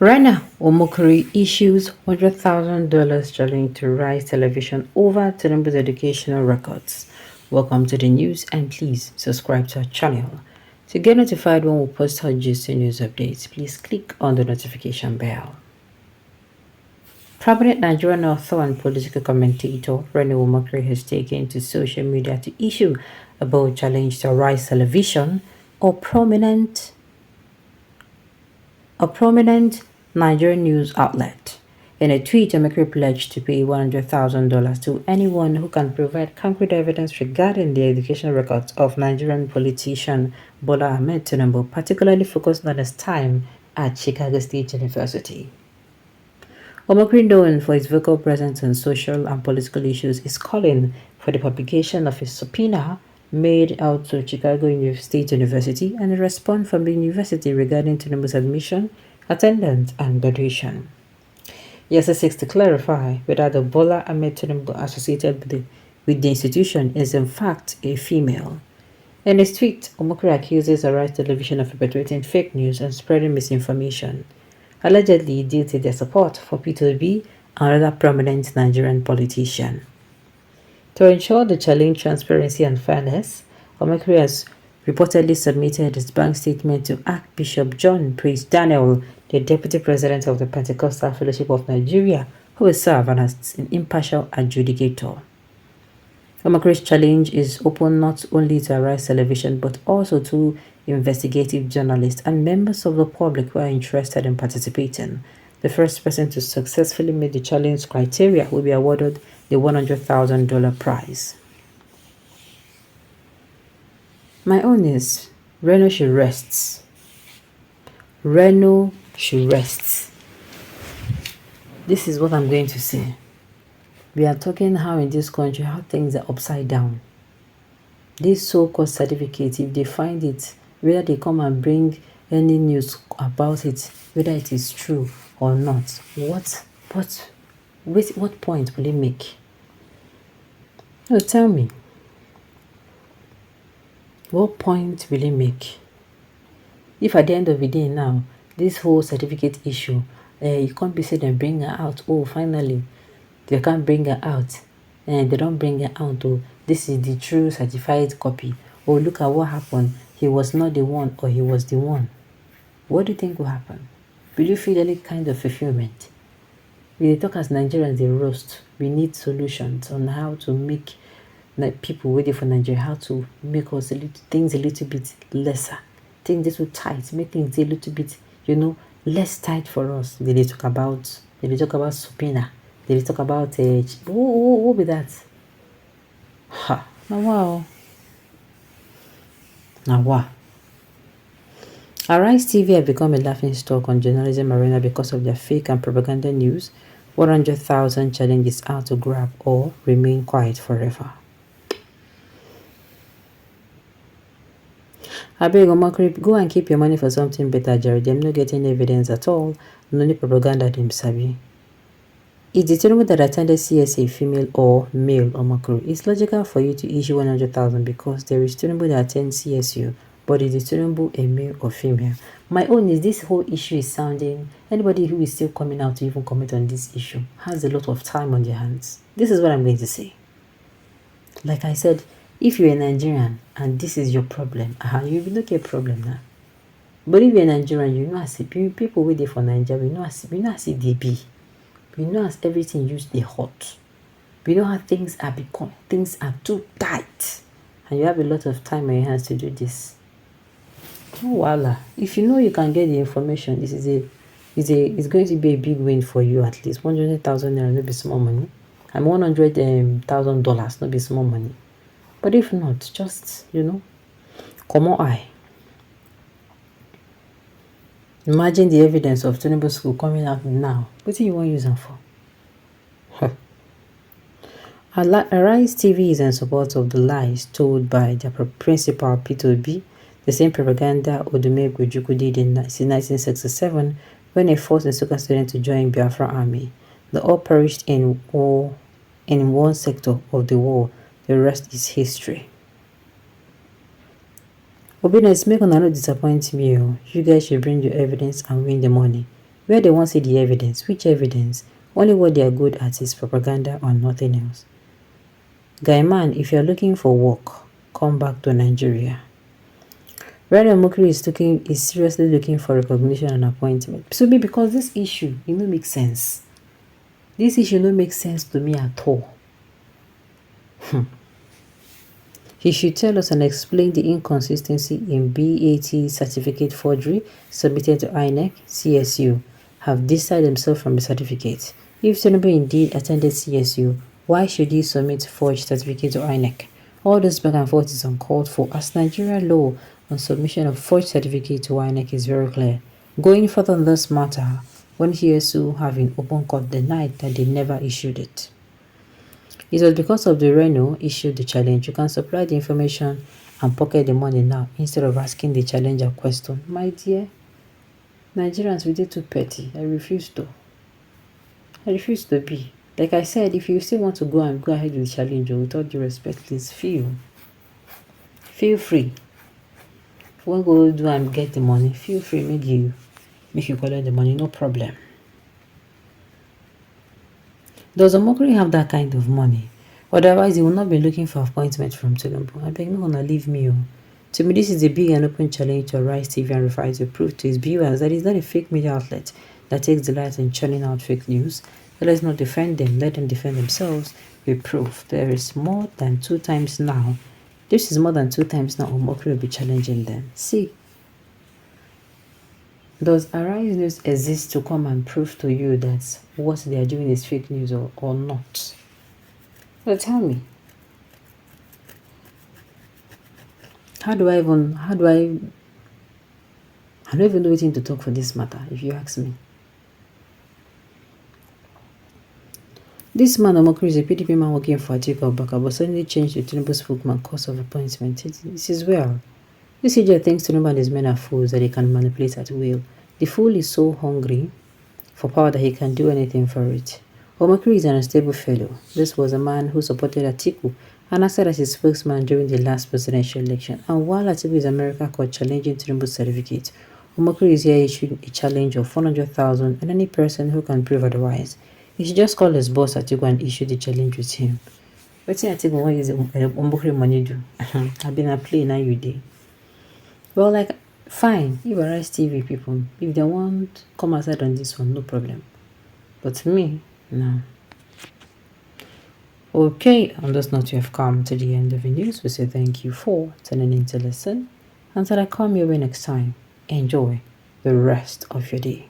Rana Omokri issues $100,000 challenge to Rise Television over Tinubu's educational records. Welcome to the news and please subscribe to our channel. To get notified when we post our juicy news updates, please click on the notification bell. Prominent Nigerian author and political commentator Rana Omokri has taken to social media to issue a bold challenge to Rise Television, or prominent Nigerian news outlet. In a tweet, Omekri pledged to pay $100,000 to anyone who can provide concrete evidence regarding the education records of Nigerian politician Bola Ahmed Tinubu, particularly focused on his time at Chicago State University. Omekri, known for his vocal presence on social and political issues, is calling for the publication of a subpoena made out to Chicago State University and a response from the university regarding Tinubu's admission, attendance, and graduation. He also seeks to clarify whether the Bola Ahmed Tinubu associated with the institution is in fact a female. In his tweet, Omokri accuses Arise Television of perpetuating fake news and spreading misinformation, allegedly due to their support for P2B and other prominent Nigerian politicians. To ensure the challenge transparency and fairness, Omekri has reportedly submitted his bank statement to Archbishop John Priest Daniel, the Deputy President of the Pentecostal Fellowship of Nigeria, who will serve as an impartial adjudicator. Omekri's challenge is open not only to Arise Television but also to investigative journalists and members of the public who are interested in participating. The first person to successfully meet the challenge criteria will be awarded the $100,000 prize. My own is Reno should rest. Reno should rest. This is what I'm going to say. We are talking how in this country, how things are upside down. This so-called certificate, if they find it, whether they come and bring any news about it, whether it is true or not, what point will it make? No, tell me. What point will it make? If at the end of the day now, this whole certificate issue, you can't be saying and bring her out. Oh, finally, they can't bring her out. And they don't bring her out. Oh, this is the true certified copy. Oh, look at what happened. He was not the one or he was the one. What do you think will happen? Will you feel any kind of fulfillment? We talk as Nigerians, they roast. We need solutions on how to make people waiting for Nigeria, how to make us things a little bit lesser, things a little tight, make things a little bit, less tight for us. They talk about subpoena. They talk about what will be that? Ha! Now wow. Now wow. Arise TV have become a laughing stock on journalism arena because of their fake and propaganda news. 100,000 challenges out to grab or remain quiet forever. Abeg Omokri, go and keep your money for something better, Jerry. Them not getting evidence at all. No need propaganda them sabi. Is the Tinubu that attended CSA female or male, Omokri? It's logical for you to issue 100,000 because there is Tinubu that attends CSU. But is the Tinubu a male or female? My own is this whole issue is sounding, anybody who is still coming out to even comment on this issue has a lot of time on their hands. This is what I'm going to say. Like I said, if you're a Nigerian and this is your problem, you will not get a problem now. But if you're a Nigerian, you know as people waiting for Nigeria, we know as it be. We know as everything used the hot. We know how things are too tight. And you have a lot of time on your hands to do this. Oh, voila. If you know you can get the information, it's going to be a big win for you at least. 100,000 naira, not be small money. And $100,000, not be small money. But if not, just, come on eye. Imagine the evidence of Tinubu'S school coming out now. What do you want to use them for? Arise TV is in support of the lies told by their principal P2B, the same propaganda Odumegwu Ojukwu did in 1967 when he forced Nsukka students to join Biafra army. They all perished in one sector of the war. The rest is history. Obedience, make una no disappoint me. You guys should bring your evidence and win the money. Where they want to see the evidence. Which evidence? Only what they are good at is propaganda or nothing else. Guy man, if you're looking for work, come back to Nigeria. Ryan Omokri is seriously looking for recognition and appointment. So me, because this issue, it no make sense. This issue no make sense to me at all. He should tell us and explain the inconsistency in BAT certificate forgery submitted to INEC, CSU. Have distanced himself from the certificate. If Tinubu indeed attended CSU, why should he submit forged certificate to INEC? All this back and forth is uncalled for, as Nigeria law on submission of forged certificate to INEC is very clear. Going further on this matter, when CSU have in open court denied that they never issued it. It was because of the Reno issued the challenge. You can supply the information and pocket the money now instead of asking the challenger question. My dear, Nigerians, we did too petty. I refuse to be. Like I said, if you still want to go ahead with the challenge, with all due respect, please feel free. If you want to go do and get the money, feel free, make you collect the money, no problem. Does Omokri have that kind of money? Otherwise, he will not be looking for appointment from Tinubu. I beg, no one to leave me. To me, this is a big and open challenge to Rise TV and Refine to prove to his viewers that it's not a fake media outlet that takes delight in churning out fake news. So let's not defend them. Let them defend themselves with proof. There is more than 2 times now. This is more than 2 times now Omokri will be challenging them. See, does Arise News exist to come and prove to you that what they are doing is fake news or not? Well, tell me. I'm not even waiting to talk for this matter, if you ask me. This man, Omokri, is a PDP man working for Atiku Abubakar, but suddenly changed to Tinubu's spokesman cause of appointment. This is well. This CJ thinks Tinubu and his men are fools that he can manipulate at will. The fool is so hungry for power that he can do anything for it. Omokri is an unstable fellow. This was a man who supported Atiku and acted as his spokesman during the last presidential election. And while Atiku is America court challenging Tinubu's certificate, Omokri is here issuing a challenge of 400,000 and any person who can prove otherwise. He should just call his boss Atiku and issue the challenge with him. But Atiku, what is Omokri money do? I've been a play now you day. Well, like, fine, if Arise TV people, if they want come outside on this one, no problem. But me, no. Okay, on this note, you have come to the end of the news. We say thank you for tuning in to listen. Until I come your way next time, enjoy the rest of your day.